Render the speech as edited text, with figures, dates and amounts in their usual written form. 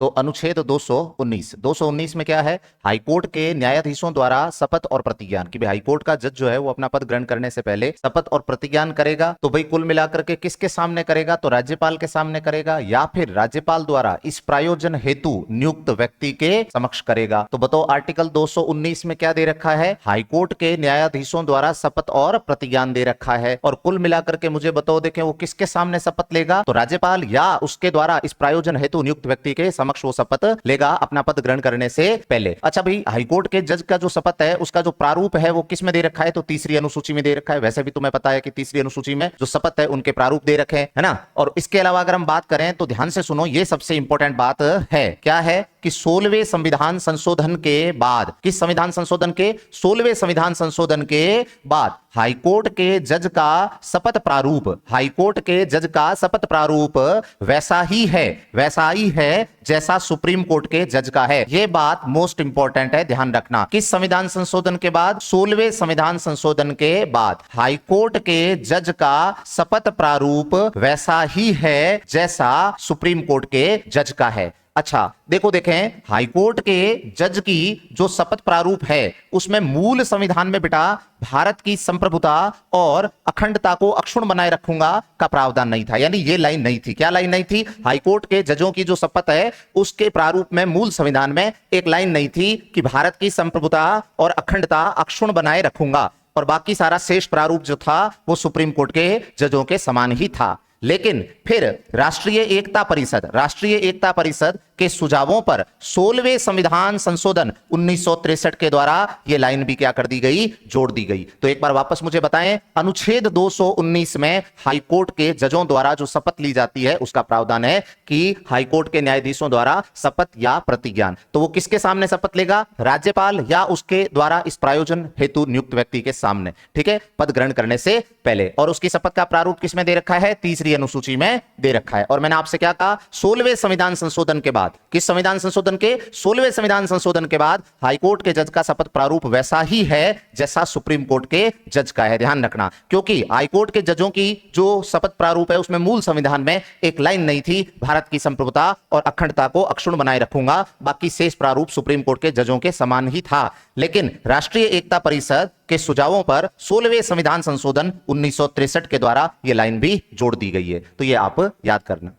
तो अनुच्छेद 219 में क्या है, हाईकोर्ट के न्यायाधीशों द्वारा शपथ और प्रतिज्ञान, कि भाई हाईकोर्ट का जज जो है वो अपना पद ग्रहण करने से पहले शपथ और प्रतिज्ञान करेगा। तो भाई कुल मिलाकर के किसके सामने करेगा, तो राज्यपाल के सामने करेगा, या फिर राज्यपाल द्वारा इस प्रायोजन हेतु नियुक्त व्यक्ति के समक्ष करेगा। तो बताओ आर्टिकल 219 में क्या दे रखा है, हाईकोर्ट के न्यायाधीशों द्वारा शपथ और प्रतिज्ञान दे रखा है। और कुल मिलाकर के मुझे बताओ, देखें वो किसके सामने शपथ लेगा, तो राज्यपाल या उसके द्वारा इस प्रायोजन हेतु नियुक्त व्यक्ति के समक्ष वो शपथ लेगा अपना पद ग्रहण करने से पहले। अच्छा भाई, हाईकोर्ट के जज का जो शपथ है उसका जो प्रारूप है वो किस में दे रखा है, तो तीसरी अनुसूची में दे रखा है। वैसे भी तुम्हें पता है कि तीसरी अनुसूची में जो शपथ है उनके प्रारूप दे रखे हैं, है ना। और इसके अलावा अगर हम बात करें तो ध्यान से सुनो, ये सबसे इंपॉर्टेंट बात है, क्या है कि 16वें संविधान संशोधन के बाद, किस संविधान संशोधन के, 16वें संविधान संशोधन के बाद हाईकोर्ट के जज का शपथ प्रारूप, हाईकोर्ट के जज का शपथ प्रारूप वैसा ही है जैसा सुप्रीम कोर्ट के जज का है। यह बात मोस्ट इंपॉर्टेंट है, ध्यान रखना। किस संविधान संशोधन के बाद, 16वें संविधान संशोधन के बाद हाईकोर्ट के जज का शपथ प्रारूप वैसा ही है जैसा सुप्रीम कोर्ट के जज का है। अच्छा देखो, देखें हाईकोर्ट के जज की जो शपथ प्रारूप है उसमें मूल संविधान में बेटा भारत की संप्रभुता और अखंडता को अक्षुण्ण बनाए रखूंगा का प्रावधान नहीं था। यानी ये लाइन नहीं थी। क्या लाइन नहीं थी, हाईकोर्ट के जजों की जो शपथ है उसके प्रारूप में मूल संविधान में एक लाइन नहीं थी कि भारत की संप्रभुता और अखंडता अक्षुण्ण बनाए रखूंगा, और बाकी सारा शेष प्रारूप जो था वो सुप्रीम कोर्ट के जजों के समान ही था। लेकिन फिर राष्ट्रीय एकता परिषद के सुझावों पर 16वें संविधान संशोधन 1963 के द्वारा यह लाइन भी क्या कर दी गई, जोड़ दी गई। तो एक बार वापस मुझे बताएं, अनुच्छेद 219 में हाईकोर्ट के जजों द्वारा जो शपथ ली जाती है उसका प्रावधान है कि हाईकोर्ट के न्यायाधीशों द्वारा शपथ या प्रतिज्ञान, तो वो किसके सामने शपथ लेगा, राज्यपाल या उसके द्वारा इस प्रायोजन हेतु नियुक्त व्यक्ति के सामने, ठीक है, पद ग्रहण करने से पहले। और उसकी शपथ का प्रारूप किसमें दे रखा है, तीसरी अनुसूची में दे रखा है। और मैंने आपसे क्या कहा, 16वें संविधान संशोधन के बाद, किस संविधान संशोधन के, 16वें संविधान संशोधन के बाद हाईकोर्ट के जज का शपथ प्रारूप वैसा ही है जैसा सुप्रीम कोर्ट के जज का है। ध्यान रखना, क्योंकि हाईकोर्ट के जजों की जो शपथ प्रारूप है उसमें मूल संविधान में एक लाइन नहीं थी, भारत की संप्रभुता और अखंडता को अक्षुण्ण बनाए रखूंगा, बाकी शेष प्रारूप सुप्रीम कोर्ट के जजों के समान ही था। लेकिन राष्ट्रीय एकता परिषद के सुझावों पर 16वें संविधान संशोधन 1963 के द्वारा यह लाइन भी जोड़ दी गई है। तो यह आप याद करना।